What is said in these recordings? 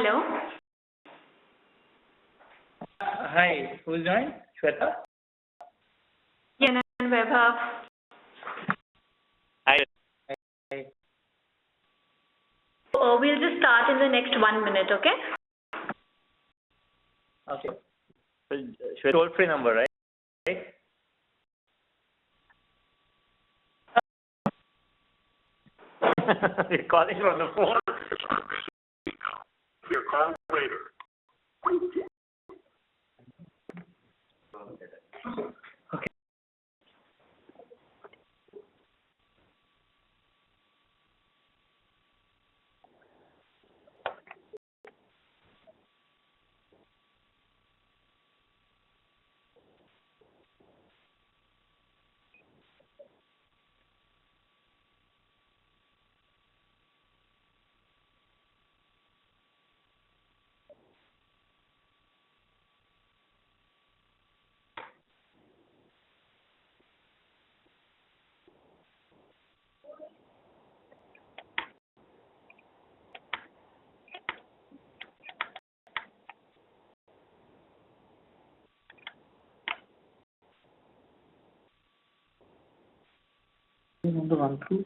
Hello. Hi, who's joined? Shweta? Yeah, and Vaibhav. Hi. We'll just start in the next 1 minute, okay? Okay. So, Shweta, toll-free number, right? You're calling from the phone. Your call later. Okay. You want to run through?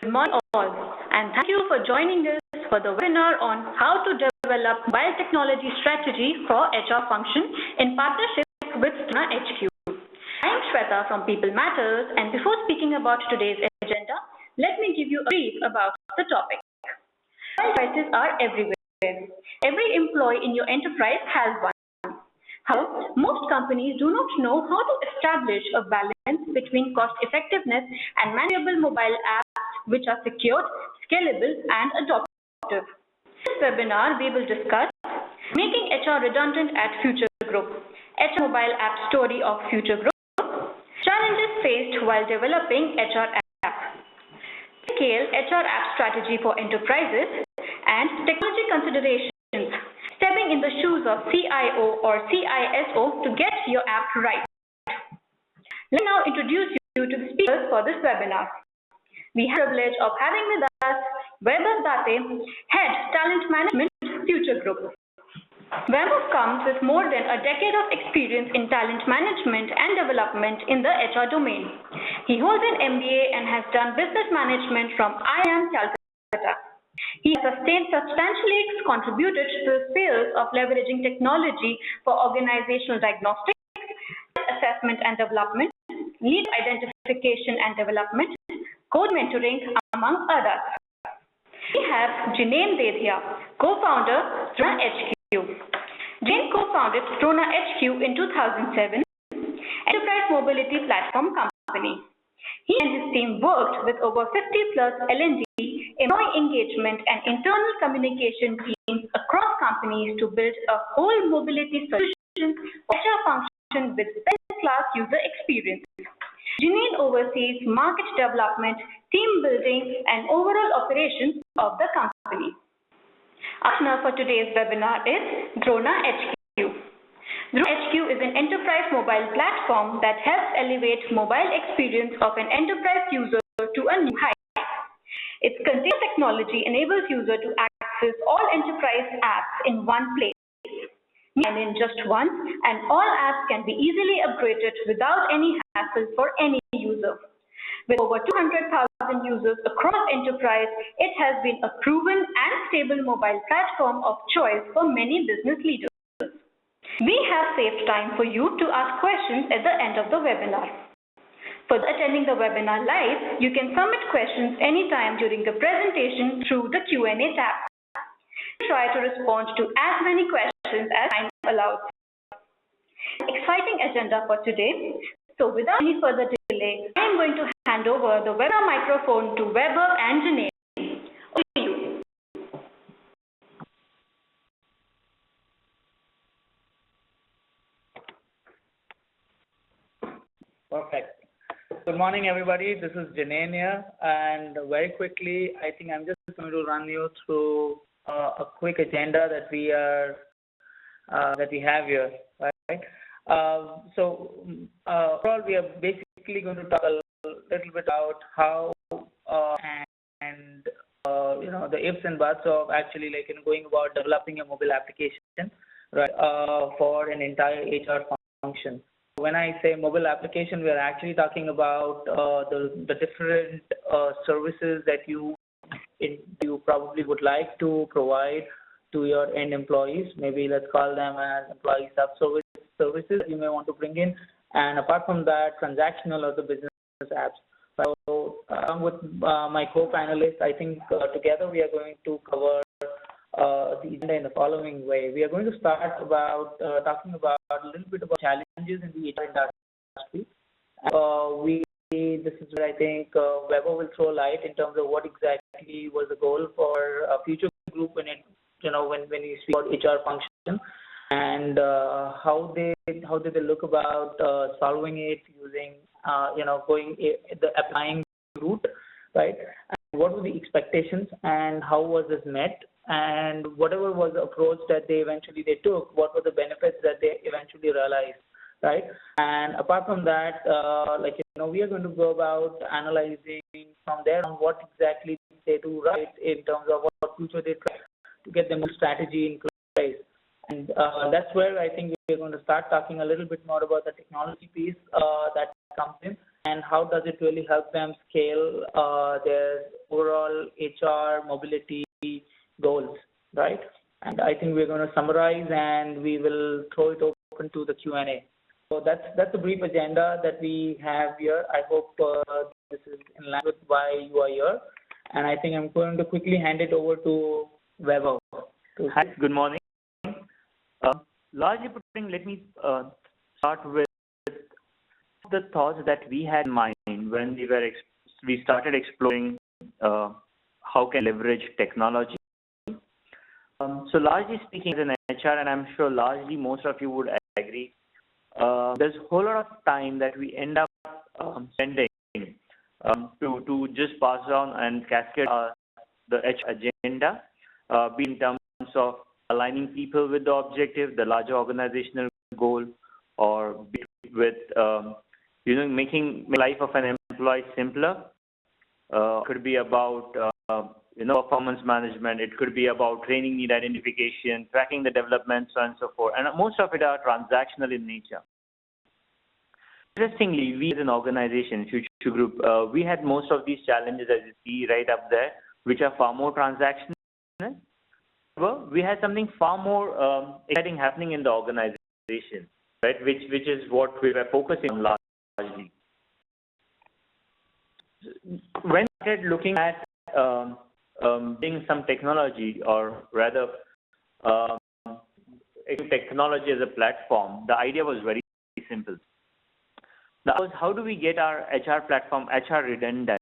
Good morning all, and thank you for joining us for the webinar on how to develop biotechnology strategy for HR function in partnership with DronaHQ. I am Shweta from People Matters, and before speaking about today's agenda, let me give you a brief about the topic. Devices are everywhere. Every employee in your enterprise has one. However, most companies do not know how to establish a balance between cost effectiveness and manageable mobile apps which are secured, scalable, and adaptive. In this webinar, we will discuss making HR redundant at Future Group, HR mobile app story of Future Group, challenges faced while developing HR app, scale HR app strategy for enterprises, and technology considerations, stepping in the shoes of CIO or CISO to get your app right. Let me now introduce to the speakers for this webinar. We have the privilege of having with us Vaibhav Date, Head Talent Management, Future Group. Vaibhav comes with more than a decade of experience in talent management and development in the HR domain. He holds an MBA and has done business management from IIM Calcutta. He has substantially contributed to the field of leveraging technology for organizational diagnostics, assessment and development, lead identification and development, code mentoring, among others. We have Janine Dedhia, co-founder DronaHQ. Jane co-founded DronaHQ in 2007, enterprise mobility platform company. He and his team worked with over 50 plus L&D, employee engagement and internal communication teams across companies to build a whole mobility solution HR function with best-class user experience. Janine oversees market development, team building, and overall operations of the company. Our partner for today's webinar is DronaHQ. DronaHQ is an enterprise mobile platform that helps elevate mobile experience of an enterprise user to a new height. Its container technology enables user to access all enterprise apps in one place and in just once, and all apps can be easily upgraded without any hassle for any user. With over 200,000 users across enterprise, it has been a proven and stable mobile platform of choice for many business leaders. We have saved time for you to ask questions at the end of the webinar. For attending the webinar live, you can submit questions anytime during the presentation through the Q&A tab. Try to respond to as many questions as time allows. Exciting agenda for today. So without any further delay, I am going to hand over the webinar microphone to Vaibhav and Janine. Over to you. Perfect. Good morning, everybody. This is Janine here, and very quickly, I think I'm just going to run you through a quick agenda that we have here, right? Overall, we are basically going to talk a little bit about how and the ifs and buts of actually going about developing a mobile application, right, for an entire HR function. When I say mobile application, we are actually talking about the different services that you probably would like to provide to your end employees. Maybe let's call them as employee services you may want to bring in. And apart from that, transactional or the business apps. So along with my co-panelists, I think together we are going to cover the agenda in the following way. We are going to start about talking about a little bit about challenges in the HR industry. This is where I think Vaibhav will throw light in terms of what exactly was the goal for a future group when we speak about HR function, and how did they look about solving it using going the applying route, right? And what were the expectations and how was this met? And whatever was the approach that they took, what were the benefits that they eventually realized, right? And apart from that, we are going to go about analyzing from there on what exactly they do right in terms of what future they try to get the most strategy in place. And that's where I think we're going to start talking a little bit more about the technology piece that comes in and how does it really help them scale their overall HR mobility goals, right? And I think we're going to summarize and we will throw it open to the Q&A. So that's a brief agenda that we have here. I hope this is in line with why you are here. And I think I'm going to quickly hand it over to Vaibhav. Hi, good morning. Largely putting, let me start with the thoughts that we had in mind when we started exploring how can leverage technology. So largely speaking, as an HR, and I'm sure largely most of you would agree, there's a whole lot of time that we end up spending to just pass on and cascade the HR agenda, be in terms of aligning people with the objective, the larger organizational goal, or be with making life of an employee simpler. Could be about performance management. It could be about training need identification, tracking the development, so on and so forth. And most of it are transactional in nature. Interestingly, we as an organization, Future Group, we had most of these challenges as you see right up there, which are far more transactional. However, we had something far more exciting happening in the organization, right? Which is what we were focusing on largely. When we started looking at building some technology, or rather technology as a platform, the idea was very simple. That was, how do we get our HR platform HR redundant,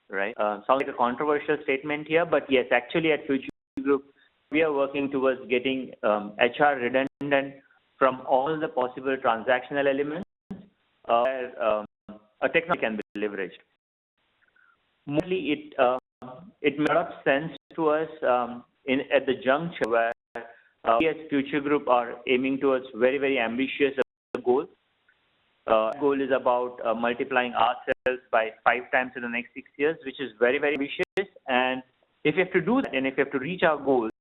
right? Sounds like a controversial statement here, but yes, actually at Future Group, we are working towards getting HR redundant from all the possible transactional elements where a technology can be leveraged. Mostly, it made a lot of sense to us at the juncture where we as Future Group are aiming towards very, very ambitious goal. Goal is about multiplying ourselves by 5 times in the next 6 years, which is very, very ambitious. And if you have to do that, and if you have to reach our goals,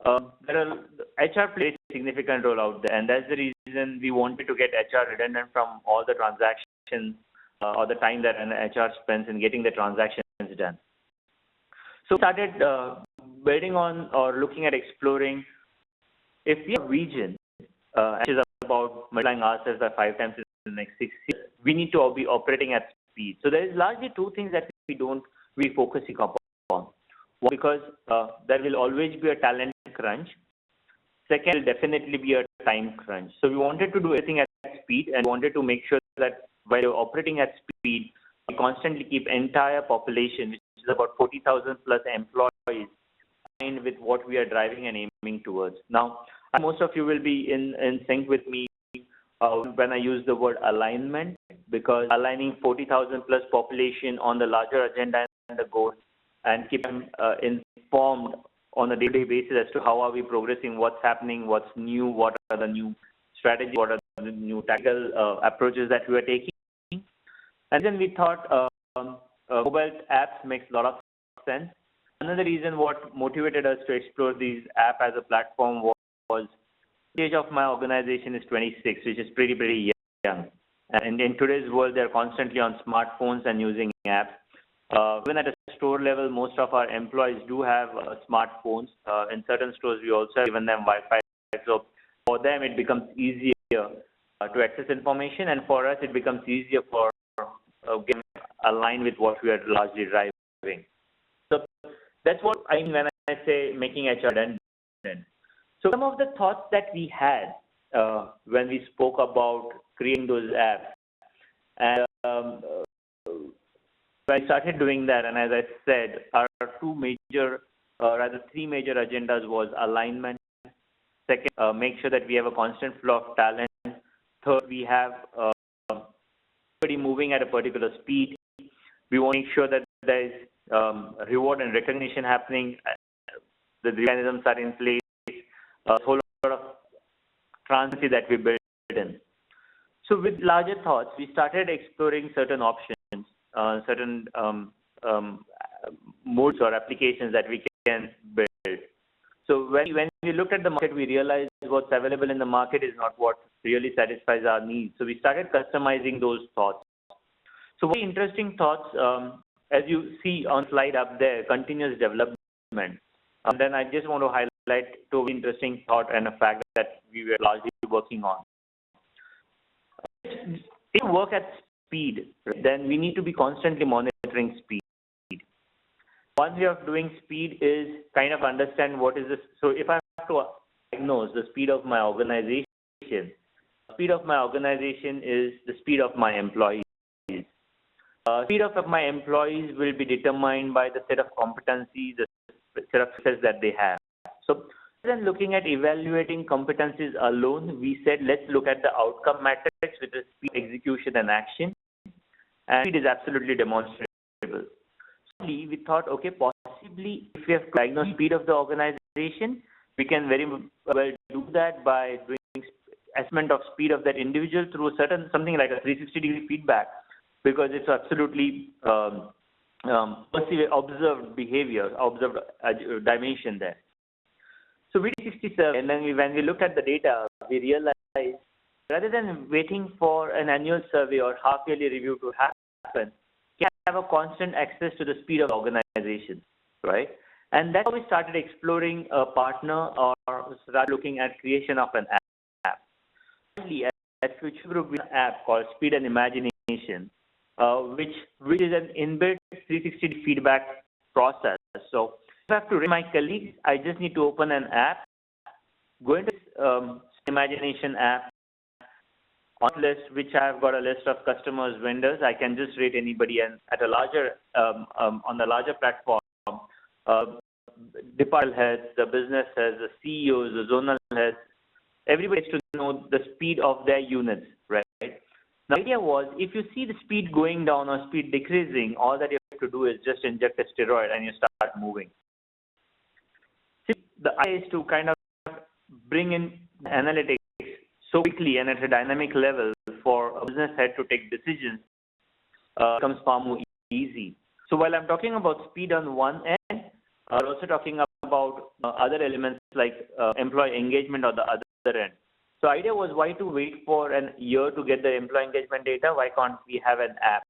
HR plays a significant role out there, and that's the reason we wanted to get HR redundant from all the transactions or the time that an HR spends in getting the transactions done. So we started building on or looking at exploring if we have a region which is about multiplying ourselves by 5 times in the next 6 years, we need to be operating at speed. So there is largely two things that we focusing upon. One, because there will always be a talent crunch. Second, will definitely be a time crunch. So we wanted to do everything at speed, and wanted to make sure that while you're operating at speed, we constantly keep entire population, which is about 40,000 plus employees, aligned with what we are driving and aiming towards. Now, most of you will be in sync with me when I use the word alignment, because aligning 40,000 plus population on the larger agenda and the goal, and keep them informed on a day-to-day basis as to how are we progressing, what's happening, what's new, what are the new strategies, what are the new tactical approaches that we are taking. And then we thought mobile apps makes a lot of sense. Another reason what motivated us to explore these apps as a platform was the age of my organization is 26, which is pretty young. And in today's world, they're constantly on smartphones and using apps. Even at a store level, most of our employees do have smartphones. In certain stores, we also have given them Wi-Fi. So for them, it becomes easier to access information, and for us, it becomes easier for getting aligned with what we are largely driving. So that's what I mean when I say making HR redundant. So some of the thoughts that we had when we spoke about creating those apps, and when I started doing that, and as I said, our three major agendas was alignment. Second, make sure that we have a constant flow of talent. Third, we have everybody moving at a particular speed. We want to make sure that there is reward and recognition happening. The mechanisms are in place. A whole lot of transparency that we built in. So with larger thoughts, we started exploring certain options, certain modes or applications that we can build. So when we looked at the market, we realized what's available in the market is not what really satisfies our needs. So we started customizing those thoughts. So very interesting thoughts, as you see on slide up there, continuous development. And then I just want to highlight two interesting thought and a fact that we were largely working on. If you work at speed, then we need to be constantly monitoring speed. One way of doing speed is kind of understand what is this. So if I have to diagnose the speed of my organization, speed of my organization is the speed of my employees. Speed of my employees will be determined by the set of competencies, the set of skills that they have. So rather than looking at evaluating competencies alone, we said let's look at the outcome matrix, which is speed, execution, and action. And speed is absolutely demonstrable. So we thought, okay, possibly if we have to diagnose speed of the organization, we can very well do that by doing assessment of speed of that individual through something like a 360-degree feedback, because it's absolutely observed behavior, observed dimension there. So we did 67, and then when we looked at the data, we realized rather than waiting for an annual survey or half-yearly review to happen, we have a constant access to the speed of the organization, right? And that's how we started exploring a partner or started looking at creation of an app. At Future Group, we have an app called Speed and Imagination, which is an inbuilt 360 feedback process. So if I have to rate my colleagues, I just need to open an app, go into Imagination app, on list, which I've got a list of customers, vendors. I can just rate anybody, and at a larger on the larger platform, department heads, the business heads, the CEOs, the zonal heads, everybody has to know the speed of their units, right? The idea was, if you see the speed going down or speed decreasing, all that you have to do is just inject a steroid and you start moving. See, the idea is to kind of bring in analytics so quickly and at a dynamic level for a business head to take decisions becomes far more easy. So while I'm talking about speed on one end, I'm also talking about other elements like employee engagement on the other end. So the idea was, why to wait for a year to get the employee engagement data? Why can't we have an app,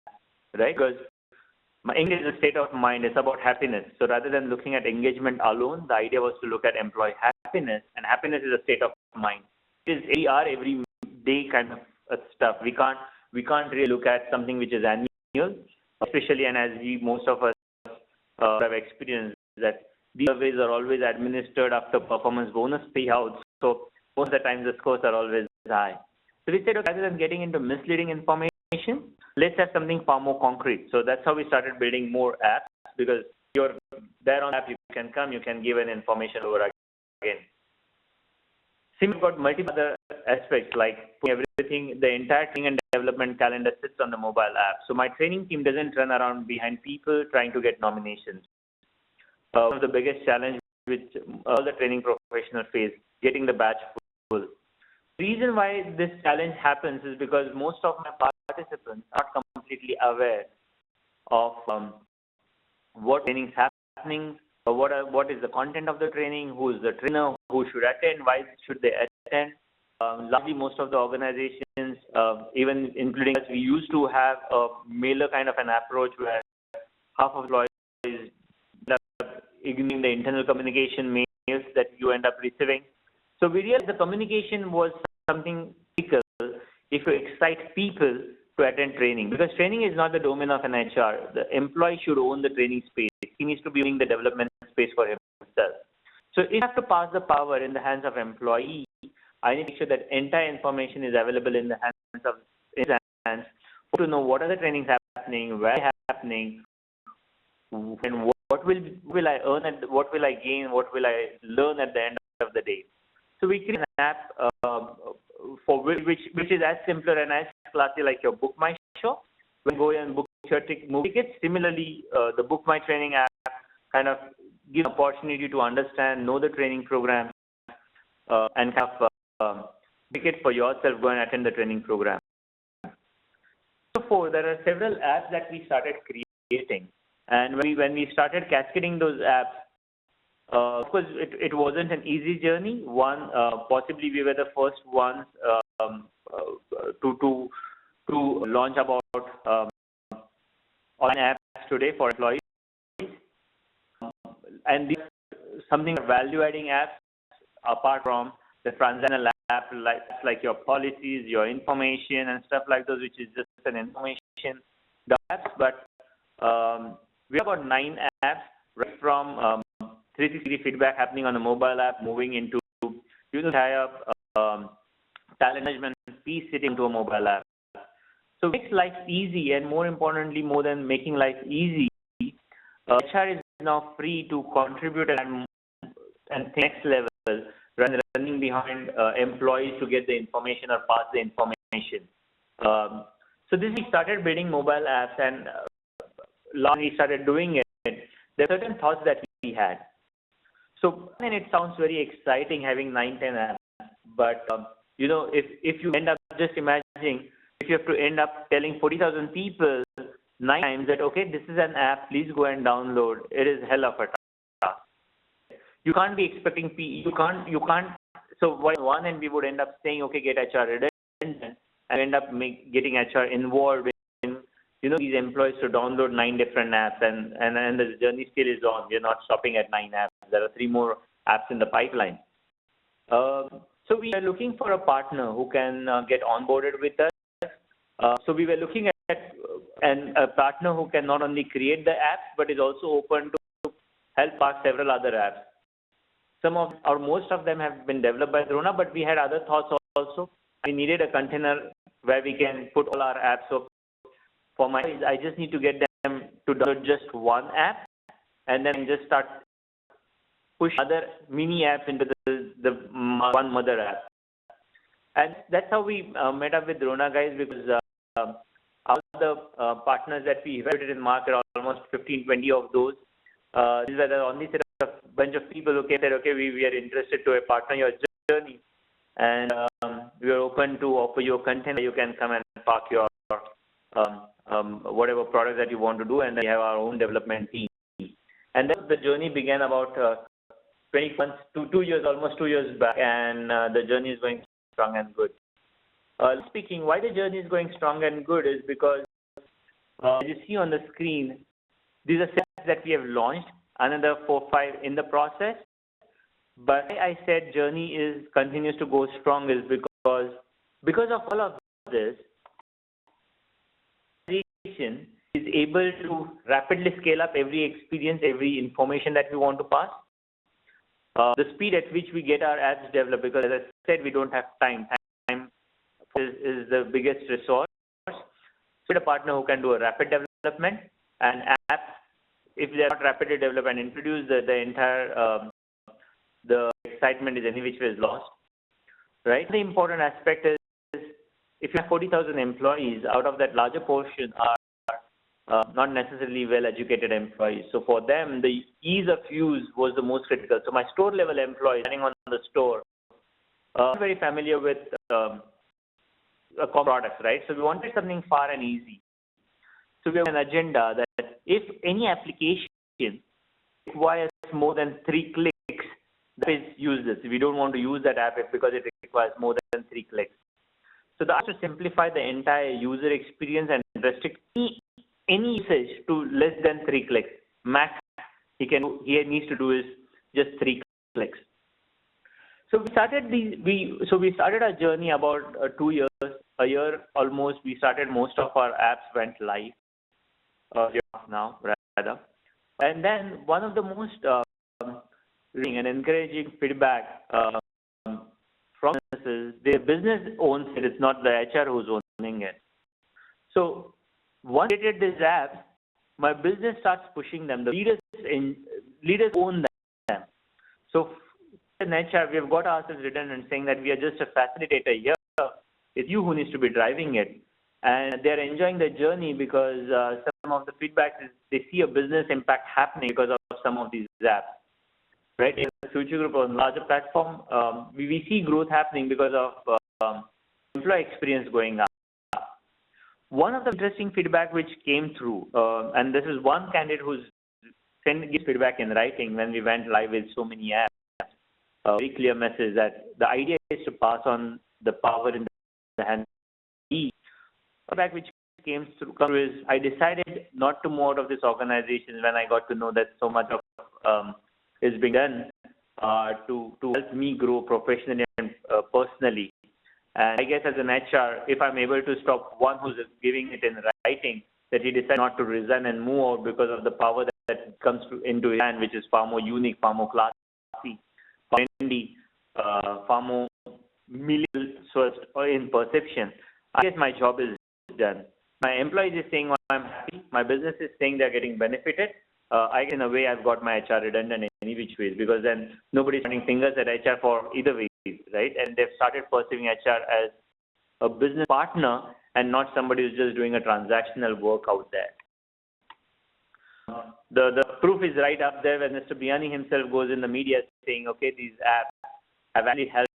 right? Because engagement is a state of mind. It's about happiness. So rather than looking at engagement alone, the idea was to look at employee happiness, and happiness is a state of mind. It is every day kind of stuff. We can't really look at something which is annual, especially, and as most of us have experienced, that these surveys are always administered after performance bonus payouts. So most of the time the scores are always high. So we said, okay, rather than getting into misleading information, let's have something far more concrete. So that's how we started building more apps, because you're there on the app, you can come, you can give an information over again. We've got multiple other aspects, like everything, the entire training and development calendar sits on the mobile app. So my training team doesn't run around behind people trying to get nominations. One of the biggest challenges which all the training professionals face, getting the batch full. The reason why this challenge happens is because most of my participants are not completely aware of what training is happening, what is the content of the training, who is the trainer, who should attend, why should they attend. Largely, most of the organizations, even including us, we used to have a mailer kind of an approach where half of employees end up ignoring the internal communication mails that you end up receiving. So we realized the communication was something critical if you excite people to attend training, because training is not the domain of an HR. The employee should own the training space. He needs to be owning the development space for himself. So if I have to pass the power in the hands of employee, I need to make sure that entire information is available in the hands of his hands to know what are the trainings happening, where are they happening, and what will I earn, and what will I gain, what will I learn at the end of the day. So we create an app for which is as simpler and as classy like your Book My Show. When you go and book your movie tickets, similarly, the Book My Training app kind of gives an opportunity to understand, know the training program, and have ticket for yourself, go and attend the training program. So there are several apps that we started creating, and when we started cascading those apps, of course, it wasn't an easy journey. One, possibly we were the first ones to launch about online apps today for employees, and these something value-adding apps apart from the transactional app, like your policies, your information, and stuff like those, which is just an information apps. But we have about 9 apps, right from 360 feedback happening on a mobile app, moving into tie-up talent management piece sitting into a mobile app. So it makes life easy, and more importantly, more than making life easy, HR is now free to contribute and next level rather than running behind employees to get the information or pass the information. So this we started building mobile apps, and long we started doing it, there are certain thoughts that we had. So, and it sounds very exciting having 9-10 apps, but if you end up just imagining, if you have to end up telling 40,000 people 9 times that, okay, this is an app, please go and download, it is hell of a task. You can't be expecting, you can't, so one end we would end up saying, okay, get HR redundant, and end up getting HR involved in, these employees to download 9 different apps, and the journey still is on. We're not stopping at 9 apps. There are 3 more apps in the pipeline. So we are looking for a partner who can get onboarded with us. So we were looking at a partner who can not only create the apps, but is also open to help us several other apps. Some of, or most of them have been developed by Drona, but we had other thoughts also. We needed a container where we can put all our apps. So for I just need to get them to download just one app, and then just start push other mini apps into the one mother app. And that's how we met up with Drona guys, because all the partners that we evaluated in market, almost 15, 20 of those, these were the only set of bunch of people who came and said, okay, we are interested to partner your journey, and we are open to offer you a container. You can come and park your whatever product that you want to do, and then we have our own development team. And then the journey began about 20 months to 2 years, almost 2 years back, and the journey is going strong and good. Speaking, why the journey is going strong and good is because, as you see on the screen, these are steps that we have launched, another 4, 5 in the process. But I said journey continues to go strong is because of all of this, organization is able to rapidly scale up every experience, every information that we want to pass. The speed at which we get our apps developed, because as I said, we don't have time. Time is the biggest resource. So a partner who can do a rapid development, and app, if they are not rapidly developed and introduce the entire, the excitement is any which way is lost, right? The important aspect is, if you have 40,000 employees, out of that larger portion are not necessarily well-educated employees. So for them, the ease of use was the most critical. So my store-level employees running on the store are very familiar with products, right? So we wanted something far and easy. So we have an agenda that if any application requires more than 3 clicks, that is useless. We don't want to use that app because it requires more than 3 clicks. So the idea is to simplify the entire user experience and restrict any usage to less than 3 clicks. Max he needs to do is just 3 clicks. So we started our journey about 2 years, a year almost. We started, most of our apps went live now rather. And then one of the most and encouraging feedback from businesses, the business owns it, it's not the HR who's owning it. So once I created these apps, my business starts pushing them. The leaders own them. So in HR, we have got ourselves redundant, saying that we are just a facilitator here. It's you who needs to be driving it. And they're enjoying the journey because some of the feedback is they see a business impact happening because of some of these apps. Right? In the Future Group on larger platform, we see growth happening because of employee experience going up. One of the interesting feedback which came through, and this is one candidate who's gives feedback in writing when we went live with so many apps, very clear message that the idea is to pass on the power in the hands of the feedback which came through is, I decided not to move out of this organization when I got to know that so much of is being done to help me grow professionally and personally. And I guess as an HR, if I'm able to stop one who's giving it in writing, that he decided not to resign and move out because of the power that comes into his hand, which is far more unique, far more classy, far trendy, far more millennial in perception, I guess my job is done. My employees is saying I'm happy. My business is saying they're getting benefited. I guess in a way I've got my HR redundant in any which ways, because then nobody's pointing fingers at HR for either way, right? And they've started perceiving HR as a business partner and not somebody who's just doing a transactional work out there. The proof is right up there when Mr. Biani himself goes in the media saying, okay, these apps have actually helped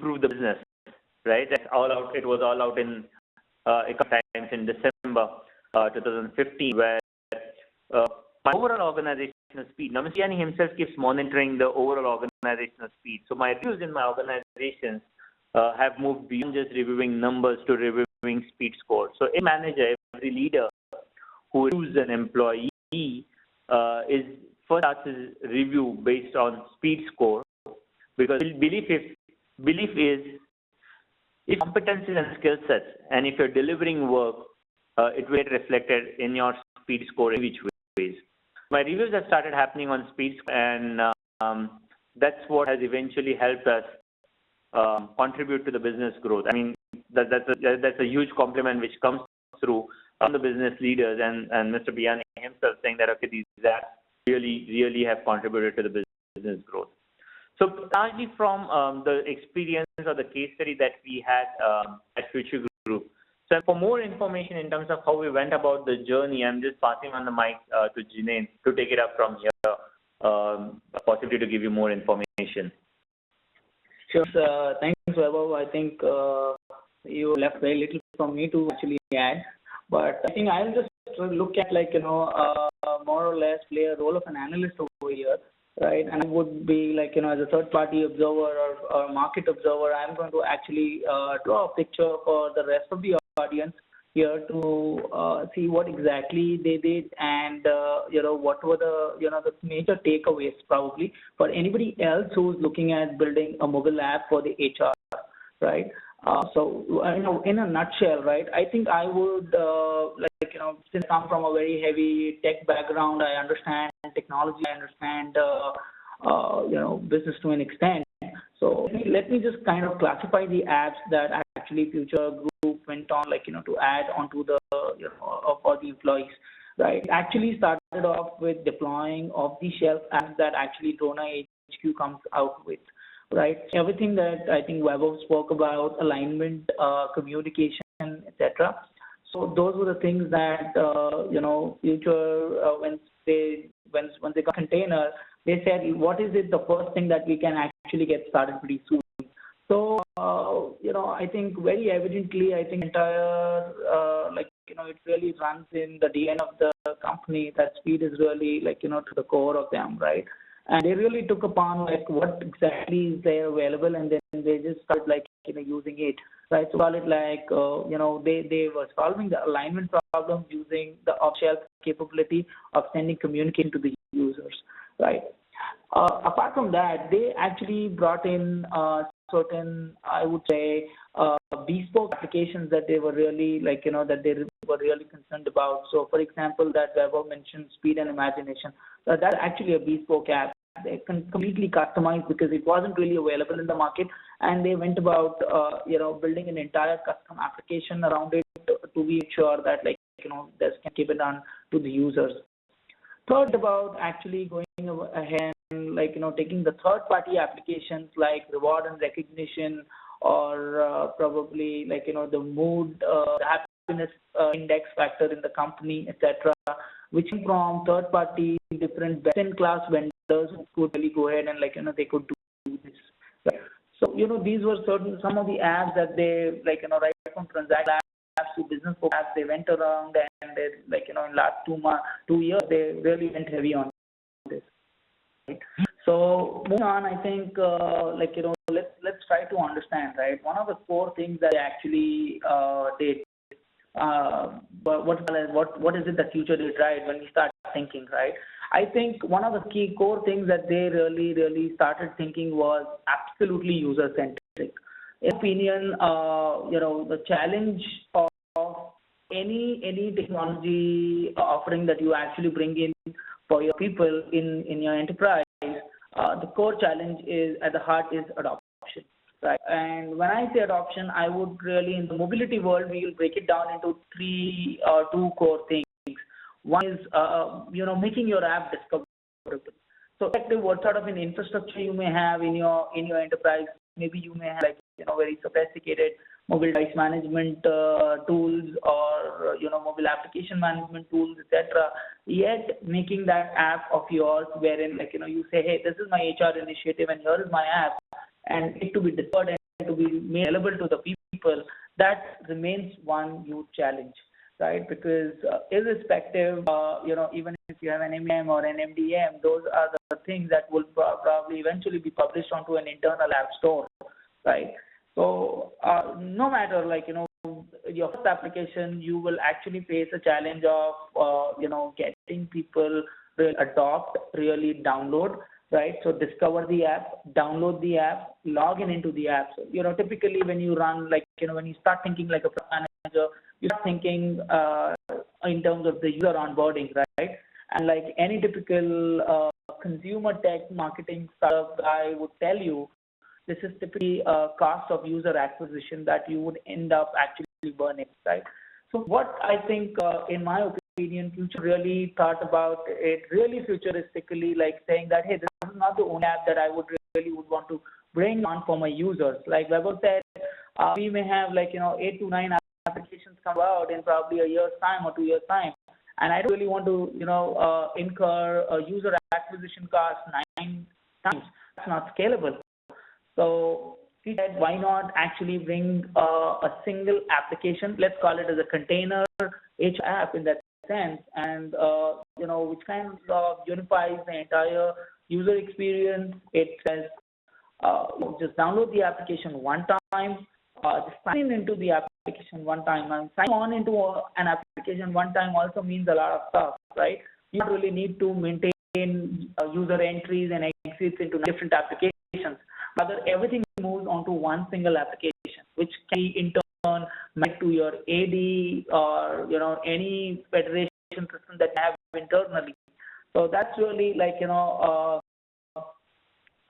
improve the business, right? That's all out. It was all out in a couple times in December 2015, where my overall organizational speed. Now, Mr. Yani himself keeps monitoring the overall organizational speed. So my reviews in my organizations have moved beyond just reviewing numbers to reviewing speed scores. So a manager, every leader who reviews an employee is first starts his review based on speed score, because belief is if competencies and skill sets, and if you're delivering work, it will get reflected in your speed score in which ways. My reviews have started happening on speed, and that's what has eventually helped us contribute to the business growth. I mean, that's a huge compliment which comes through from the business leaders and Mr. Biyani himself, saying that, okay, these apps really have contributed to the business growth. So largely from the experience or the case study that we had at Future Group. So for more information in terms of how we went about the journey, I'm just passing on the mic to Jinein to take it up from here, possibly to give you more information. Sure. Thanks, Vaibhav. I think you left very little from me to actually add, but I think I'll just look at more or less play a role of an analyst over here, right? And I would be as a third-party observer or market observer, I'm going to actually draw a picture for the rest of the audience here to see what exactly they did, and what were the major takeaways probably for anybody else who's looking at building a mobile app for the HR, right? So in a nutshell, right, I think I would since I come from a very heavy tech background, I understand technology, I understand business to an extent. So let me just kind of classify the apps that actually Future Group went on to add onto the for the employees, right? It actually started off with deploying off-the-shelf apps that actually DronaHQ comes out with, right? Everything that I think Vaibhav spoke about, alignment, communication, etc. So those were the things that Future when they got container, they said, what is it the first thing that we can actually get started pretty soon? So I think very evidently, I think entire it really runs in the DNA of the company that speed is really to the core of them, right? And they really took upon what exactly is there available, and then they just started using it, right? So call it they were solving the alignment problems using the off-shelf capability of sending communication to the users, right? Apart from that, they actually brought in certain, I would say, bespoke applications that they were really that they were really concerned about. So, for example, that Vaibhav mentioned, Speed and Imagination. That's actually a bespoke app. They completely customized because it wasn't really available in the market, and they went about building an entire custom application around it to be sure that this can keep it on to the users. Third, about actually going ahead and taking the third-party applications like reward and recognition, or probably the mood, the happiness index factor in the company, etc., which came from third-party different best-in-class vendors who could really go ahead and they could do this. Right? So these were some of the apps that they right from transaction apps to business apps, they went around, and they in last 2 years they really went heavy on this. Right? So moving on, I think let's try to understand, right? One of the core things that they actually did. But what is it that Future did, right? When we start thinking, right? I think one of the key core things that they really started thinking was absolutely user centric. In my opinion, the challenge of any technology offering that you actually bring in for your people in your enterprise, the core challenge is at the heart is adoption. Right. And when I say adoption, I would really, in the mobility world, we will break it down into two core things. One is, making your app discoverable. So, what sort of an infrastructure you may have in your enterprise? Maybe you may have very sophisticated mobile device management tools, or mobile application management tools, etc. Yet making that app of yours, wherein you say, hey, this is my HR initiative, and here is my app, and it to be discovered to be made available to the people, that remains one huge challenge, right? Because irrespective, even if you have an MEM or an MDM, those are the things that will probably eventually be published onto an internal app store, right? So no matter your first application, you will actually face a challenge of getting people really adopt, really download, right? So discover the app, download the app, log into the app. So, typically when you run when you start thinking like a product manager, you start thinking in terms of the user onboarding, right? And like any typical consumer tech marketing startup guy would tell you, this is typically a cost of user acquisition that you would end up actually burning, right? So what I think, in my opinion, Future really thought about it really futuristically, like saying that, hey, this is not the only app that I would want to bring on for my users. Like Weber said, we may have 8 to 9 applications come out in probably a year's time or 2 years' time. And I don't really want to, incur a user acquisition cost 9 times. That's not scalable. So he said, why not actually bring a single application, let's call it as a container HR app in that sense, and which kind of unifies the entire user experience. It says just download the application one time, just sign into the application one time. And sign on into an application one time also means a lot of stuff, right? You don't really need to maintain user entries and exits into different applications. Rather, everything moves onto one single application, which can be in turn mapped to your AD or any federation system that you have internally. So that's really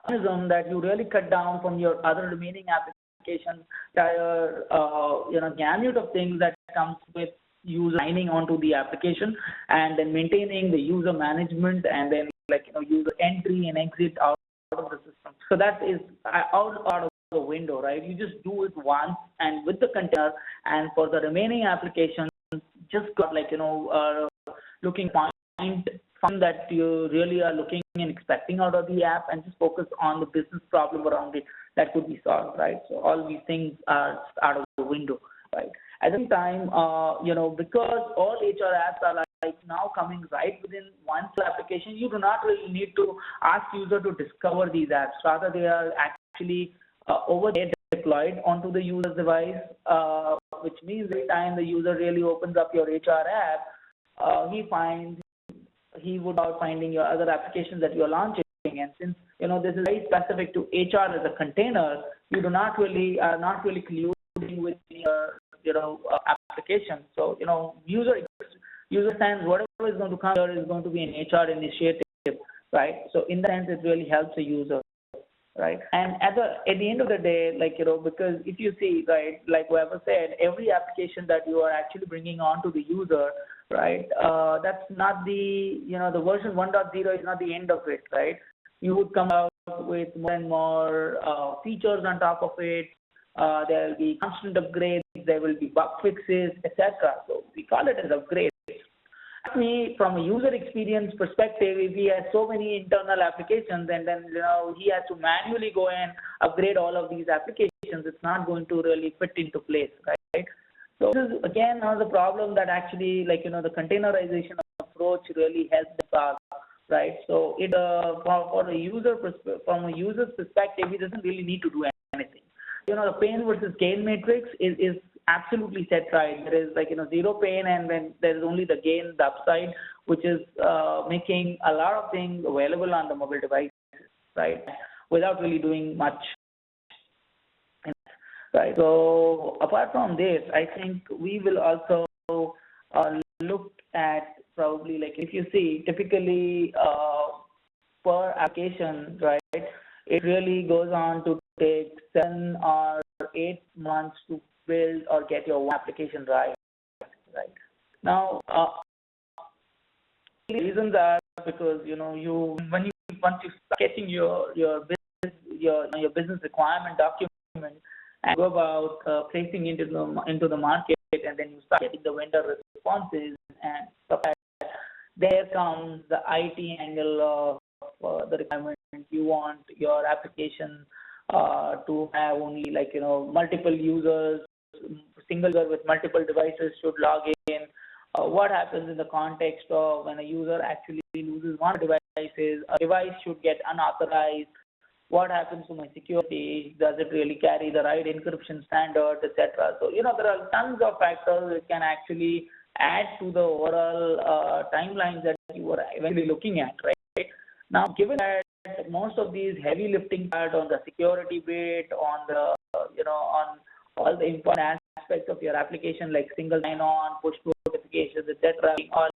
that you really cut down from your other remaining applications, entire gamut of things that comes with user signing onto the application and then maintaining the user management and then user entry and exit out of the system. So that is out of the window, right? You just do it once and with the container, and for the remaining applications, just got looking point that you really are looking and expecting out of the app, and just focus on the business problem around it that could be solved, right? So all these things are out of the window, right? At the same time, because all HR apps are now coming right within one application, you do not really need to ask user to discover these apps. Rather, they are actually over there deployed onto the user's device, which means every time the user really opens up your HR app, he would be finding your other applications that you are launching. And since this is very specific to HR as a container, you are not really colluding with your application. So user sense whatever is going to come here is going to be an HR initiative, right? So in that sense, it really helps the user, right? And at the end of the day, because if you see, right, like Weber said, every application that you are actually bringing on to the user, right, that's not the the version 1.0 is not the end of it, right? You would come out with more and more features on top of it. There will be constant upgrades, there will be bug fixes, etc. So we call it as upgrades. Me, from a user experience perspective, if he has so many internal applications and then he has to manually go and upgrade all of these applications, it's not going to really fit into place, right? So this is again another problem that actually the containerization approach really helps the solve, right? So it from a user's perspective, he doesn't really need to do anything. The pain versus gain matrix is absolutely set right. There is zero pain, and then there is only the gain, the upside, which is making a lot of things available on the mobile devices, right, without really doing much, right? So apart from this, I think we will also look at probably if you see typically per application, right, it really goes on to take 7 or 8 months to build or get your application right. Now, the reasons are because once you start getting your business requirement document and go about placing into the market, and then you start getting the vendor responses and stuff like that, there comes the IT angle of the requirement. You want your application to have only multiple users, single user with multiple devices should log in. What happens in the context of when a user actually loses one device, a device should get unauthorized. What happens to my security? Does it really carry the right encryption standards, etc.? So, there are tons of factors that can actually add to the overall timelines that you were eventually looking at, right? Now, given that most of these heavy lifting part on the security bit, on the, on all the important aspects of your application like single sign-on, push notifications, etc., all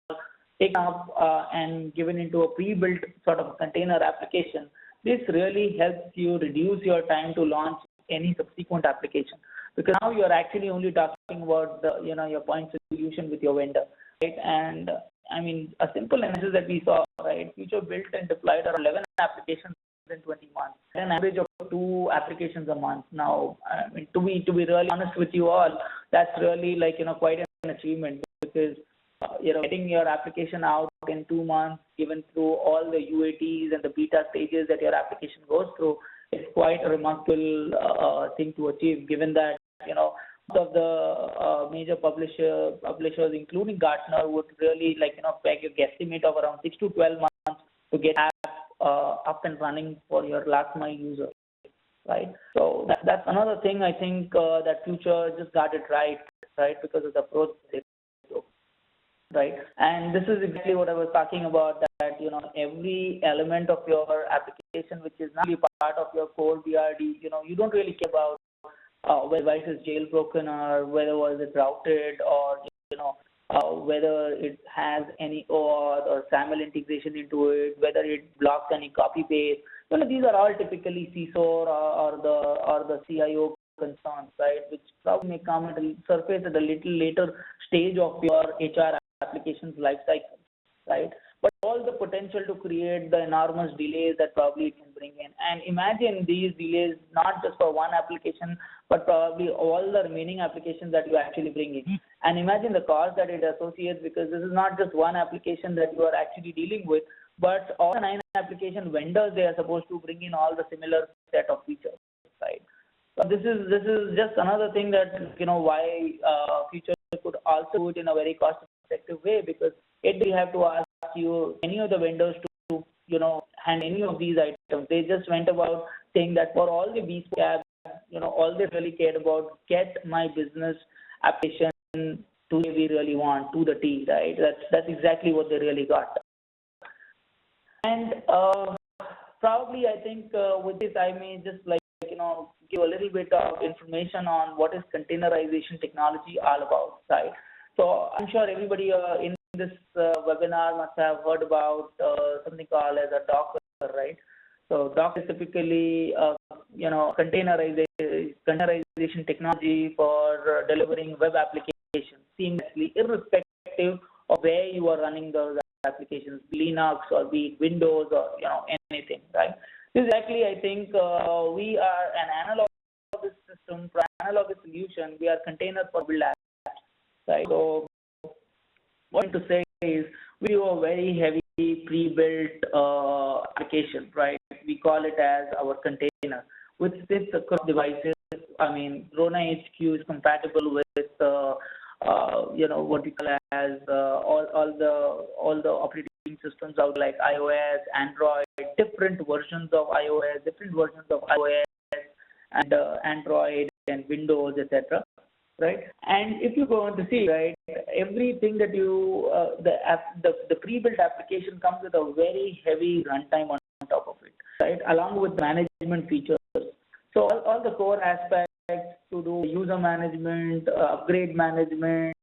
taken up and given into a pre-built sort of container application, this really helps you reduce your time to launch any subsequent application, because now you are actually only talking about the, your point solution with your vendor, right? And I mean, a simple analysis that we saw, right? Future built and deployed are 11 applications in 20 months, an average of 2 applications a month. Now, I mean, to be really honest with you all, that's really quite an achievement, because getting your application out in 2 months, given through all the UATs and the beta stages that your application goes through, is quite a remarkable thing to achieve, given that, most of the major publishers, including Gartner, would really peg a guesstimate of around 6 to 12 months to get app up and running for your last mile user, right? So that's another thing I think that Future just got it right, because of the approach they took, right? And this is exactly what I was talking about, that every element of your application which is not part of your core BRD, you don't really care about whether the device is jailbroken or whether was it routed, or whether it has any OAuth or SAML integration into it, whether it blocks any copy paste. These are all typically CISO or the CIO concerns, right? Which probably may come at a surface at a little later stage of your HR application's life cycle, right? But all the potential to create the enormous delays that probably it can bring in. And imagine these delays not just for one application, but probably all the remaining applications that you actually bring in. And imagine the cost that it associates, because this is not just one application that you are actually dealing with, but all the 9 application vendors, they are supposed to bring in all the similar set of features, right? So this is just another thing that, why Future could also do it in a very cost-effective way, because it will have to ask you any of the vendors to hand any of these items. They just went about saying that for all the bespoke apps, all they really cared about, get my business application to the way we really want, to the T, right? That's exactly what they really got. And probably I think with this I may just give a little bit of information on what is containerization technology all about, right? So I'm sure everybody in this webinar must have heard about something called as a Docker, right? So Docker is typically containerization technology for delivering web applications seamlessly, irrespective of where you are running those applications, Linux or be it Windows or anything, right? This is actually, I think, we are an analog system, for analog solution. We are container for build apps, right? So what I'm to say is we do a very heavy pre-built application, right? We call it as our container, which sits across devices. I mean, DronaHQ is compatible with what we call as all the operating systems out, like iOS, Android, different versions of iOS, and Android and Windows, etc. Right? And if you go on to see, right, everything that you the pre-built application comes with a very heavy runtime on top of it, right? Along with management features. So all the core aspects to do user management, upgrade management,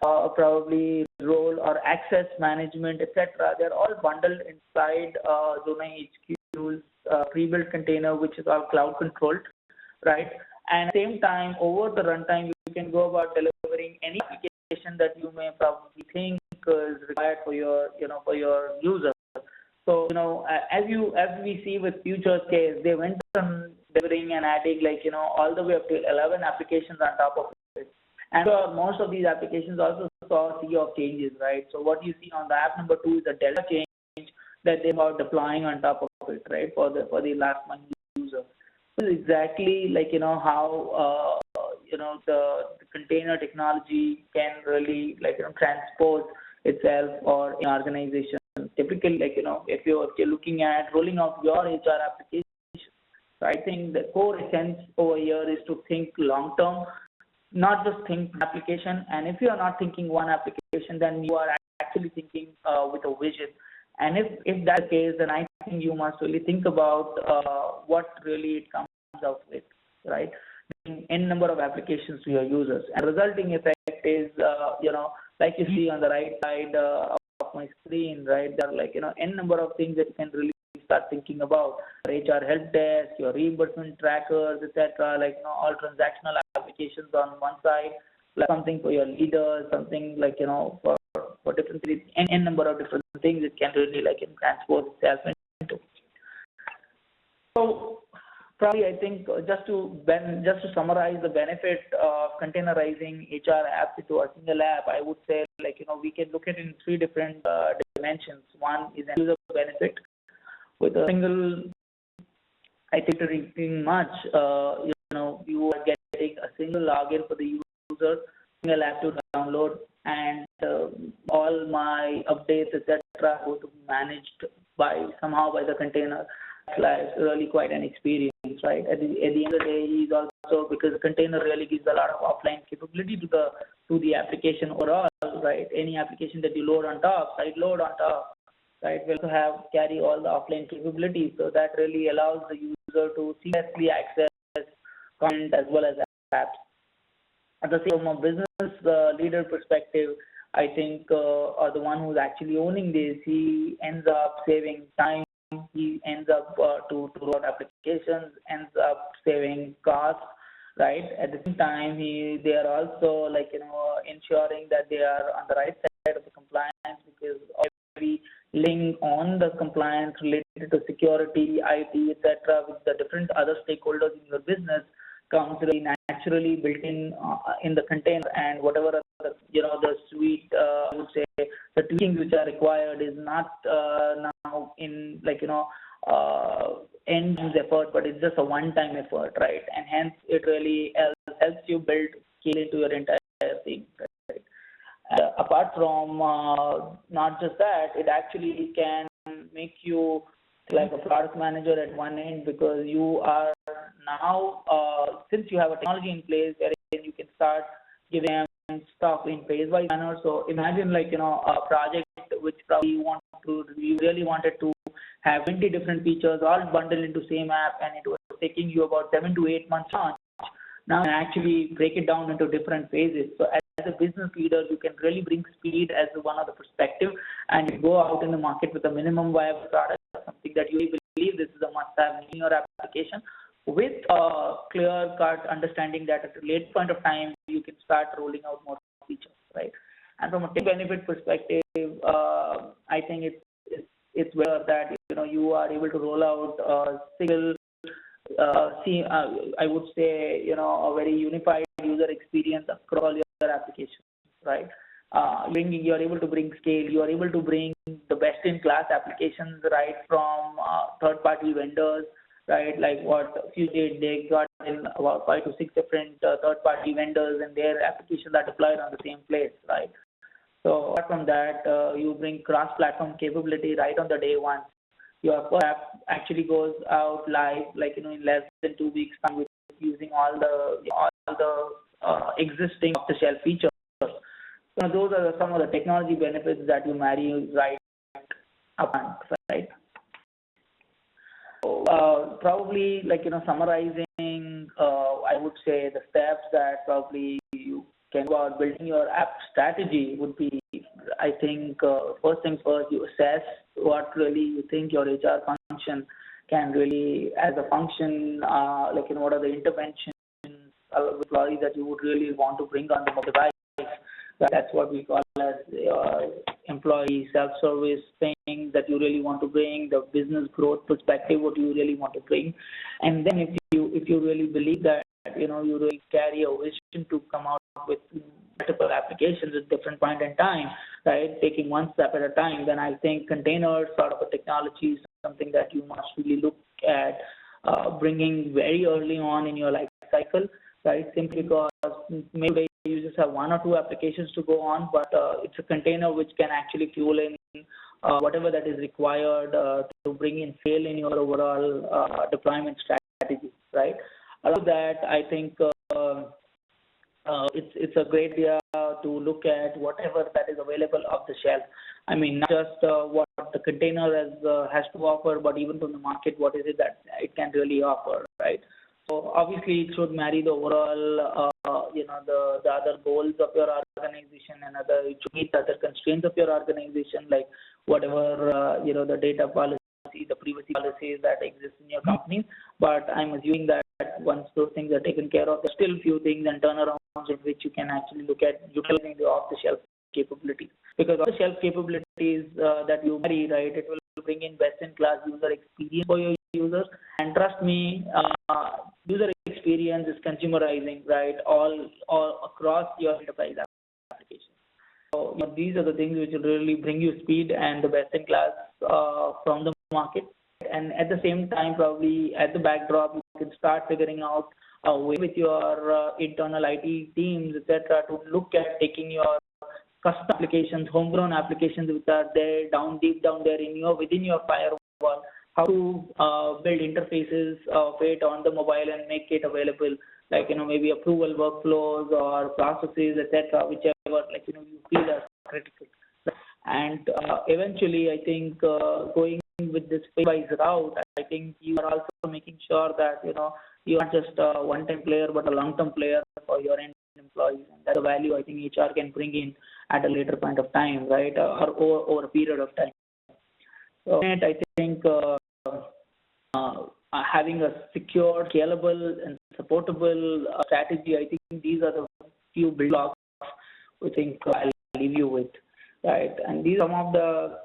probably role or access management, etc. They're all bundled inside DronaHQ's pre-built container, which is all cloud controlled, right? And at the same time, over the runtime, you can go about delivering any application that you may probably think is required for your user. So as we see with Future's case, they went on delivering and adding all the way up to 11 applications on top of it. And most of these applications also saw a sea of changes, right? So what you see on the app number 2 is a delta change that they are deploying on top of it, right, for the last mile user. This is exactly like, how, the container technology can really, like, transpose itself or in organization. Typically, like, if you're looking at rolling out your HR application, so I think the core essence over here is to think long term, not just think application. And if you are not thinking one application, then you are actually thinking with a vision. And if that's the case, then I think you must really think about what really it comes out with, right? N number of applications to your users, and resulting effect is, like you see on the right side of my screen, right? There are, like, n number of things that you can really start thinking about. HR help desk, your reimbursement trackers, etc. Like, all transactional applications on one side, like something for your leaders, something like, for different things, n number of different things it can really, like, transpose itself into. So probably, I think, just to summarize the benefit of containerizing HR apps into a single app, I would say, like, we can look at it in three different dimensions. One is end user benefit. With a single, I think, pretty much, you are getting a single login for the user, single app to download, and all my updates, etc., go to be managed somehow by the container. That's really quite an experience, right? At the end of the day, is also because the container really gives a lot of offline capability to the application overall, right? Any application that you load on top, sideload on top, right, will also carry all the offline capabilities. So that really allows the user to seamlessly access content as well as apps. At the same, from a business leader perspective, I think, or the one who's actually owning this, he ends up saving time. He ends up to roll out applications, ends up saving costs, right? At the same time, they are also, like, ensuring that they are on the right side of the compliance, because every link on the compliance related to security, IT, etc., with the different other stakeholders in your business comes really naturally built in the container, and whatever the suite, I would say, the tweakings which are required is not now in, like, end effort, but it's just a one-time effort, right? And hence it really helps you build scale into your entire thing, right? Apart from not just that, it actually can make you like a product manager at one end, because you are now, since you have a technology in place, wherein you can start giving them stuff in phase-wise manner. So imagine, like, a project which probably you really wanted to have 20 different features all bundled into same app, and it was taking you about 7 to 8 months launch. Now you can actually break it down into different phases. So as a business leader, you can really bring speed as one of the perspective, and you go out in the market with a minimum viable product, something that you believe this is a must-have in your application, with a clear-cut understanding that at a late point of time you can start rolling out more features, right? And from a tech benefit perspective, I think it's where that you are able to roll out a single, I would say, a very unified user experience across all your applications, right? You're able to bring scale. You are able to bring the best-in-class applications, right, from third-party vendors, right? Like what few did, they got in about 5 to 6 different third-party vendors, and their applications are deployed on the same place, right? So apart from that, you bring cross-platform capability right on the day one. Your first app actually goes out live, like, in less than 2 weeks time, with using all the existing off-the-shelf features. So those are some of the technology benefits that you marry right upfront, right? So, probably, like, summarizing, I would say the steps that probably you can go out building your app strategy would be, I think, first things first, you assess what really you think your HR function can really, as a function, like, what are the interventions, employees that you would really want to bring on the device. That's what we call as employee self-service thing that you really want to bring, the business growth perspective, what you really want to bring. And then if you really believe that, you really carry a vision to come out with multiple applications at different point in time, right, taking one step at a time, then I think containers sort of a technology is something that you must really look at bringing very early on in your life cycle, right? Simply because maybe you just have one or two applications to go on, but it's a container which can actually fuel in whatever that is required to bring in scale in your overall deployment strategy, right? Along with that, I think it's a great idea to look at whatever that is available off the shelf. I mean, not just what the container has to offer, but even from the market, what is it that it can really offer, right? So obviously, it should marry the overall, the other goals of your organization and it should meet other constraints of your organization, like whatever the data policy, the privacy policies that exist in your company. But I'm assuming that once those things are taken care of, there's still a few things and turnarounds in which you can actually look at utilizing the off-the-shelf capabilities. Because off-the-shelf capabilities that you marry, right, it will bring in best-in-class user experience for your users. And trust me, user experience is consumerizing, right, all across your enterprise applications. So these are the things which will really bring you speed and the best-in-class from the market. And at the same time, probably at the backdrop, you can start figuring out a way with your internal IT teams, etc., to look at taking your custom applications, homegrown applications which are there deep down there within your firewall, how to build interfaces of it on the mobile and make it available, like maybe approval workflows or processes, etc., whichever you feel are critical. And eventually, I think going with this phase route, I think you are also making sure that you're not just a one-time player but a long-term player for your end employees, and that's the value I think HR can bring in at a later point of time, right, or over a period of time. So I think having a secure, scalable, and supportable strategy, I think these are the few building blocks I think I'll leave you with, right? And these are some of the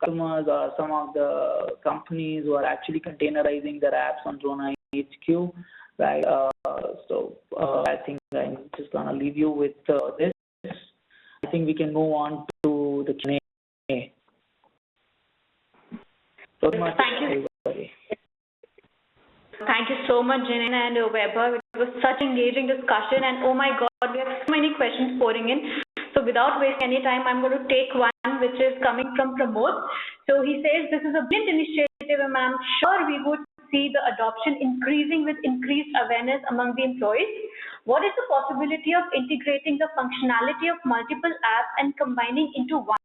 customers or some of the companies who are actually containerizing their apps on DronaHQ, right? I think I'm just gonna leave you with this. I think we can move on to the Q&A. So much. Thank you. Everybody. Thank you so much, Jinesh and Weber. It was such engaging discussion, and oh my God, we have so many questions pouring in. So without wasting any time, I'm going to take one which is coming from Pramod. So he says, this is a brilliant initiative and I'm sure we would see the adoption increasing with increased awareness among the employees. What is the possibility of integrating the functionality of multiple apps and combining into one?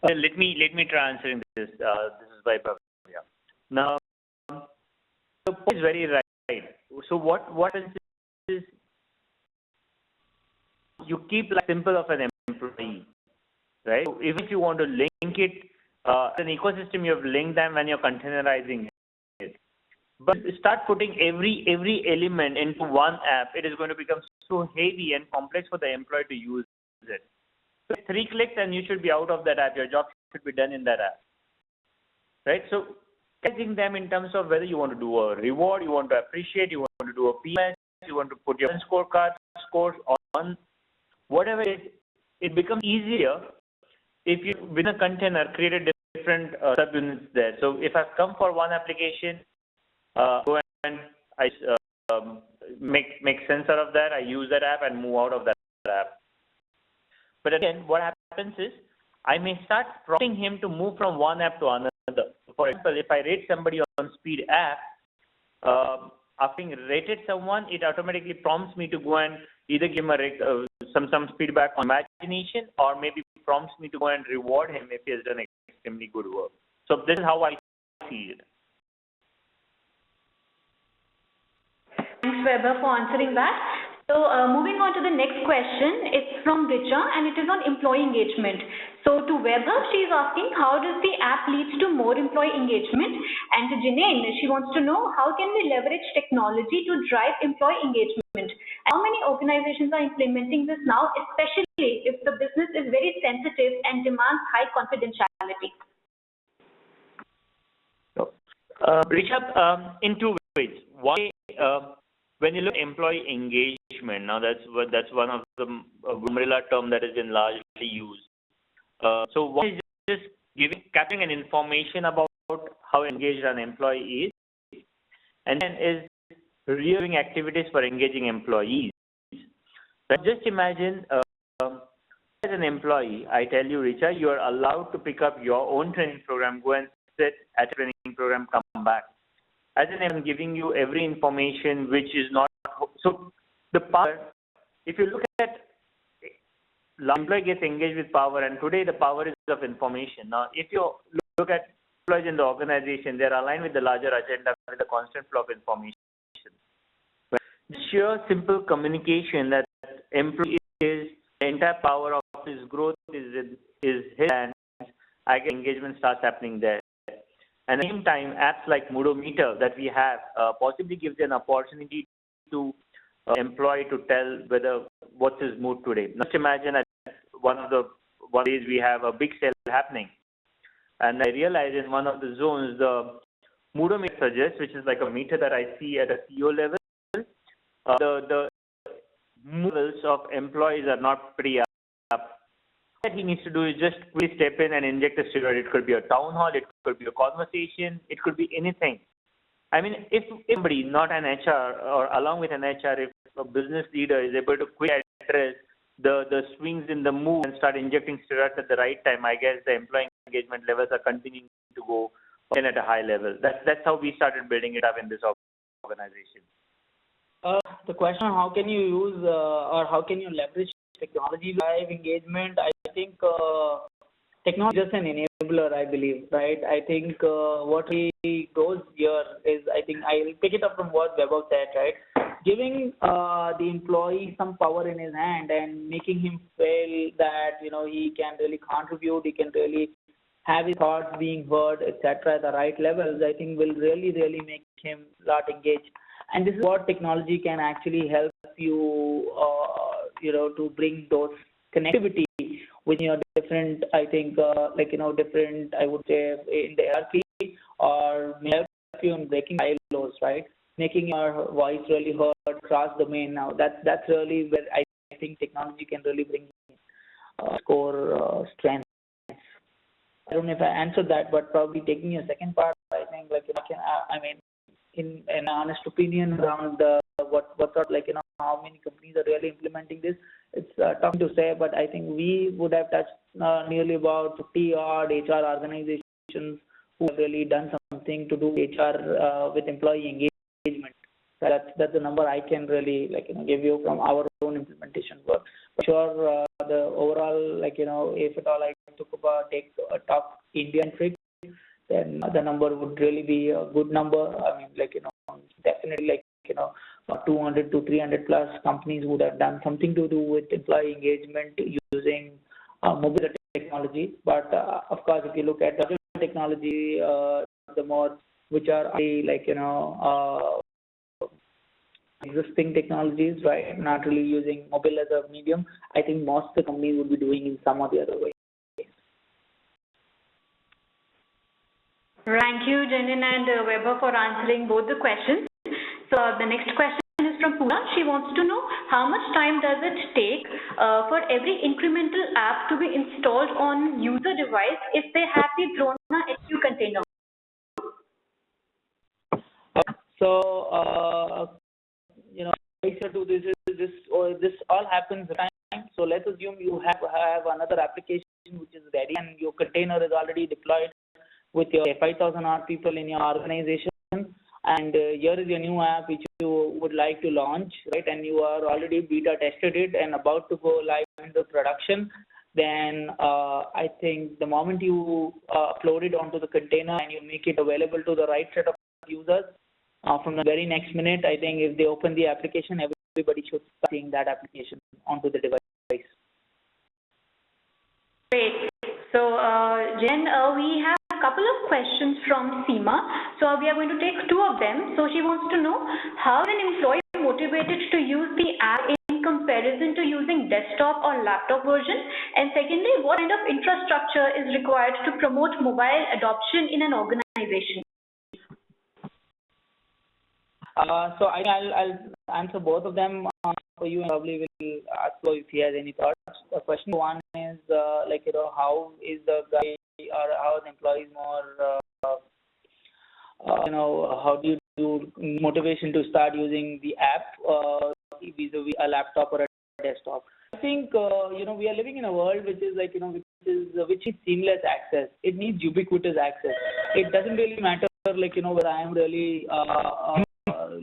Let me try answering this. This is by Bhavya. Now, the point is very right. So what is you keep like simple of an employee, right? So even if you want to link it, an ecosystem, you have linked them when you're containerizing it. But start putting every element into one app, it is going to become so heavy and complex for the employee to use it. So 3 clicks and you should be out of that app. Your job should be done in that app, right? So catching them in terms of whether you want to do a reward, you want to appreciate, you want to do a PMS, you want to put your scorecard scores on, whatever it is, it becomes easier if you, within a container, create a different subunits there. So if I've come for one application, go and I make sense out of that, I use that app and move out of that app. But again, what happens is, I may start prompting him to move from one app to another. For example, if I rate somebody on Speed app, after having rated someone, it automatically prompts me to go and either give him some feedback on imagination, or maybe prompts me to go and reward him if he has done extremely good work. So this is how I see it. Thanks, Weber, for answering that. So moving on to the next question, it's from Richa and it is on employee engagement. So to Weber, she is asking, how does the app lead to more employee engagement? And to Janine, she wants to know, how can we leverage technology to drive employee engagement? And how many organizations are implementing this now, especially if the business is very sensitive and demands high confidentiality? Richa, in two ways. One, when you look at employee engagement, now that's one of the umbrella term that has been largely used. So one is just capturing an information about how engaged an employee is, and then is reviewing activities for engaging employees. So just imagine, as an employee, I tell you, Richa, you are allowed to pick up your own training program, go and sit at a training program, come back. As in, I'm giving you every information which is not, so the power, if you look at, the employee gets engaged with power, and today the power is of information. Now, if you look at employees in the organization, they're aligned with the larger agenda with the constant flow of information. But sheer simple communication that employee is, the entire power of his growth is his hands, I guess engagement starts happening there. And at the same time, apps like Moodometer that we have possibly gives an opportunity to employee to tell whether what's his mood today. Just imagine at one days we have a big sale happening, and I realize in one of the zones the Moodometer suggests, which is like a meter that I see at a CEO level, the levels of employees are not pretty up. What he needs to do is just quickly step in and inject a steroid. It could be a town hall, it could be a conversation, it could be anything. I mean, if somebody, not an HR, or along with an HR, if a business leader is able to quickly address the swings in the mood and start injecting steroids at the right time, I guess the employee engagement levels are continuing to go in at a high level. That's how we started building it up in this organization. The question, how can you use or how can you leverage technology to drive engagement? I think technology is just an enabler, I believe, right? I think what he goes here is, I think I'll pick it up from what Vaibhav said, right? Giving the employee some power in his hand and making him feel that, he can really contribute, he can really have his thoughts being heard, etc. at the right levels, I think will really, really make him a lot engaged. And this is what technology can actually help you, to bring those connectivity with your different, I think, different, I would say, in the hierarchy, or may help you in breaking silos, right? Making your voice really heard cross domain. Now, that's really where I think technology can really bring core strength. I don't know if I answered that, but probably taking your second part, I think, in an honest opinion around what sort, how many companies are really implementing this, it's tough to say, but I think we would have touched nearly about 50 odd HR organizations who have really done something to do HR with employee engagement. That's the number I can really give you from our own implementation work. For sure, the overall, if at all I take a top Indian trick, then the number would really be a good number. I mean, definitely 200 to 300 plus companies would have done something to do with employee engagement using mobile technology. But of course, if you look at the technology, the more which are existing technologies, right? Not really using mobile as a medium. I think most of the companies would be doing in some or the other way. Thank you, Janin and Vaibhav, for answering both the questions. So the next question is from Pooja. She wants to know how much time does it take for every incremental app to be installed on user device if they have the DronaHQ container? To this all happens at time. So let's assume you have another application which is ready and your container is already deployed with your 5,000 odd people in your organization, and here is your new app which you would like to launch, right? And you are already beta tested it and about to go live into production. Then I think the moment you upload it onto the container and you make it available to the right set of users, from the very next minute, I think if they open the application, everybody should start seeing that application onto the device. Great. So, Jen, we have a couple of questions from Seema. So, we are going to take two of them. So, she wants to know how an employee is motivated to use the app in comparison to using desktop or laptop version. And secondly, what kind of infrastructure is required to promote mobile adoption in an organization? So I'll answer both of them for you, and probably will ask if he has any thoughts. Question one is how is the guy or how the employees more, how do you do motivation to start using the app vis-a-vis a laptop or a desktop? I think we are living in a world which is which needs seamless access. It needs ubiquitous access. It doesn't really matter whether I am really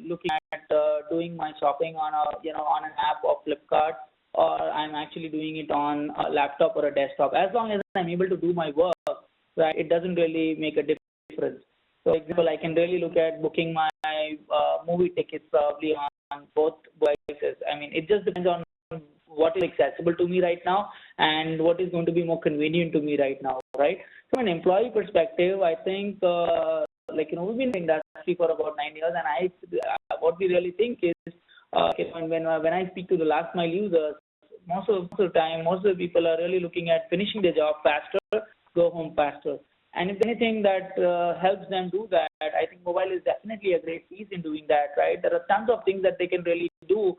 looking at doing my shopping on on an app of Flipkart, or I'm actually doing it on a laptop or a desktop. As long as I'm able to do my work, right, it doesn't really make a difference. So, for example, I can really look at booking my movie tickets probably on both devices. I mean, it just depends on what is accessible to me right now and what is going to be more convenient to me right now, right? From an employee perspective, I think we've been in the industry for about 9 years, and what we really think is when I speak to the last mile users, most of the time, most of the people are really looking at finishing their job faster, go home faster. And if anything that helps them do that, I think mobile is definitely a great piece in doing that, right? There are tons of things that they can really do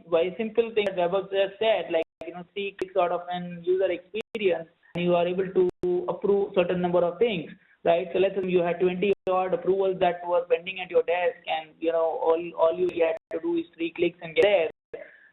by simple things that Weber just said, like 3 clicks out of an user experience, and you are able to approve certain number of things, right? So let's say you had 20 odd approvals that were pending at your desk, and all you had to do is 3 clicks and get there.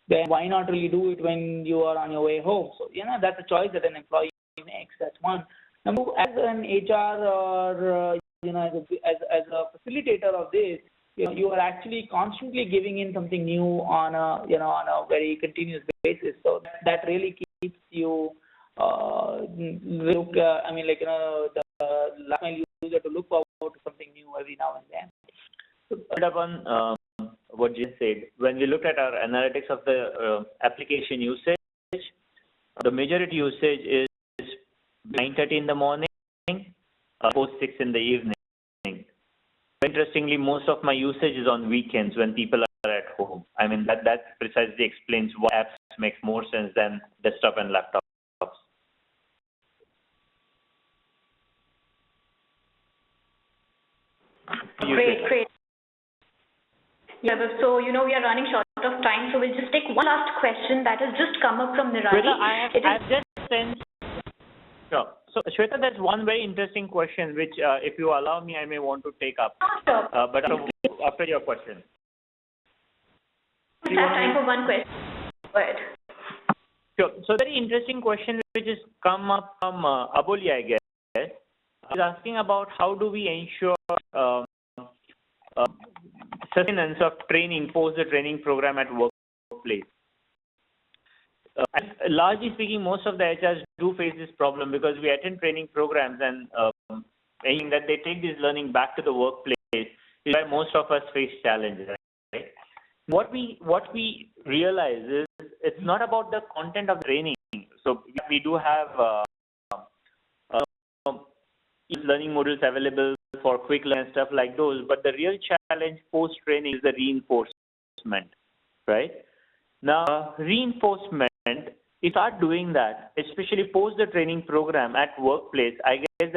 Then why not really do it when you are on your way home? So that's a choice that an employee makes. That's one. Number, as an HR or as a facilitator of this, you are actually constantly giving in something new on a very continuous basis. So that really keeps you the last mile user to look forward to something new every now and then. So, upon what you said, when we look at our analytics of the application usage, the majority usage is 9:30 in the morning, post 6 in the evening. Interestingly, most of my usage is on weekends when people are at home. I mean, that precisely explains why apps make more sense than desktop and laptops. Great. Yeah, so we are running short of time, so we'll just take one last question that has just come up from Nirali. Shweta, I've just sent. Sure. So, Shweta, there's one very interesting question which, if you allow me, I may want to take up. Sure. But after your question. We have time for one question. Go ahead. Sure. So, very interesting question which has come up from Aboli, I guess. He's asking about how do we ensure sustenance of training post the training program at workplace. And largely speaking, most of the HRs do face this problem because we attend training programs and saying that they take this learning back to the workplace is why most of us face challenges. Right? What we realize is it's not about the content of training. So we do have learning modules available for quick learn and stuff like those, but the real challenge post training is the reinforcement, right? Now, reinforcement, if you start doing that, especially post the training program at workplace, I guess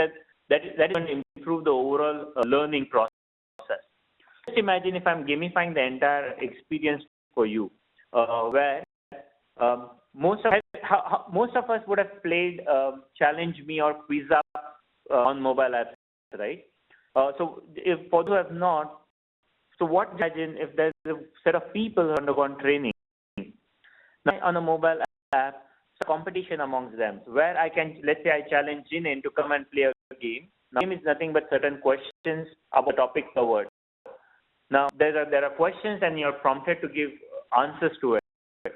that is going to improve the overall learning process. Just imagine if I'm gamifying the entire experience for you, where most of us would have played Challenge Me or Quiz Up on mobile apps, right? So if for those who have not, so what imagine if there's a set of people who have undergone training now on a mobile app, so competition amongst them, where I can, let's say I challenge Jinin to come and play a game. Now, game is nothing but certain questions about the topic covered. Now there are questions and you're prompted to give answers to it. So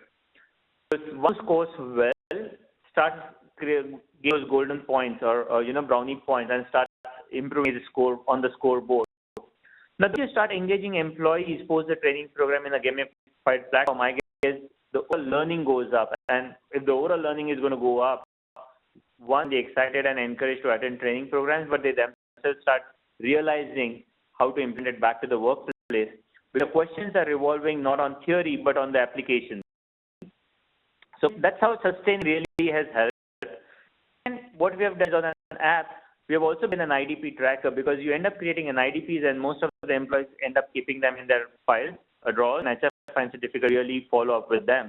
if one scores well, start give those golden points or brownie points and start improving his score on the scoreboard. Now, if you start engaging employees post the training program in a gamified platform, I guess the overall learning goes up. And if the overall learning is going to go up, one, they're excited and encouraged to attend training programs, but they themselves start realizing how to implement it back to the workplace. The questions are revolving not on theory, but on the application. So that's how Sustain really has helped. And what we have done on an app, we have also been an IDP tracker because you end up creating an IDPs and most of the employees end up keeping them in their files, a drawer, and HR finds it difficult to really follow up with them.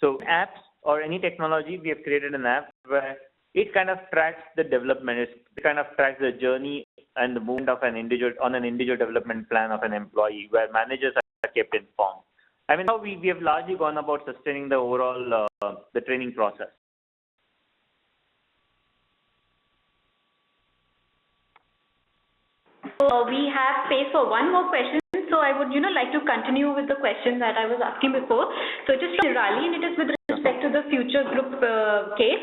So apps or any technology, we have created an app where it kind of tracks the development. It kind of tracks the journey and the movement of an individual development plan of an employee, where managers are kept informed. I mean, how we have largely gone about sustaining the overall the training process. So we have space for one more question. So I would, like to continue with the question that I was asking before. So it is from Raleigh, and it is with respect to the future group case.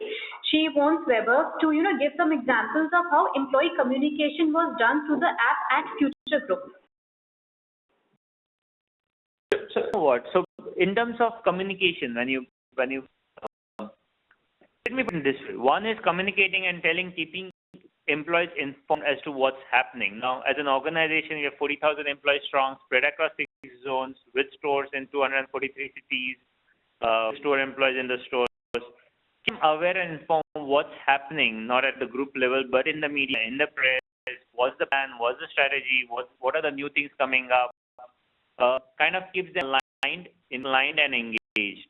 She wants Weber to, give some examples of how employee communication was done through the app at Future Group. So in terms of communication, when you let me put it this way. One is communicating and keeping employees informed as to what's happening. Now, as an organization, we have 40,000 employees strong, spread across 6 zones, with stores in 243 cities, store employees in the stores. Keep aware and informed what's happening, not at the group level, but in the media, in the press. What's the plan? What's the strategy? What are the new things coming up? Kind of keeps them in line and engaged,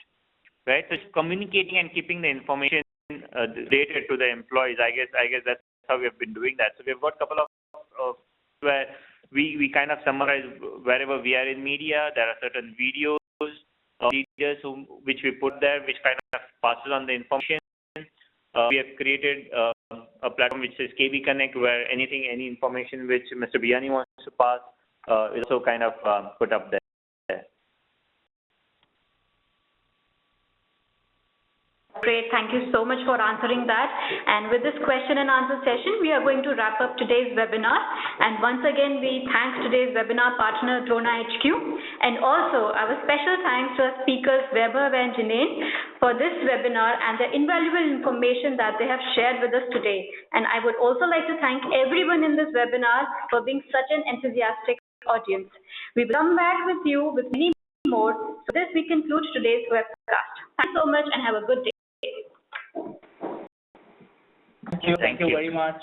right? So communicating and keeping the information dated to the employees. I guess that's how we have been doing that. So we've got a couple of where we kind of summarize wherever we are in media. There are certain videos of leaders which we put there, which kind of passes on the information. We have created a platform which is KB Connect, where any information which Mr. Biyani wants to pass is also kind of put up there. Great. Thank you so much for answering that. And with this question and answer session, we are going to wrap up today's webinar. And once again, we thank today's webinar partner, DronaHQ. And also, our special thanks to our speakers, Weber and Janine, for this webinar and the invaluable information that they have shared with us today. And I would also like to thank everyone in this webinar for being such an enthusiastic audience. We will come back with you with many more. So this, we conclude today's webcast. Thanks so much and have a good day. Thank you very much.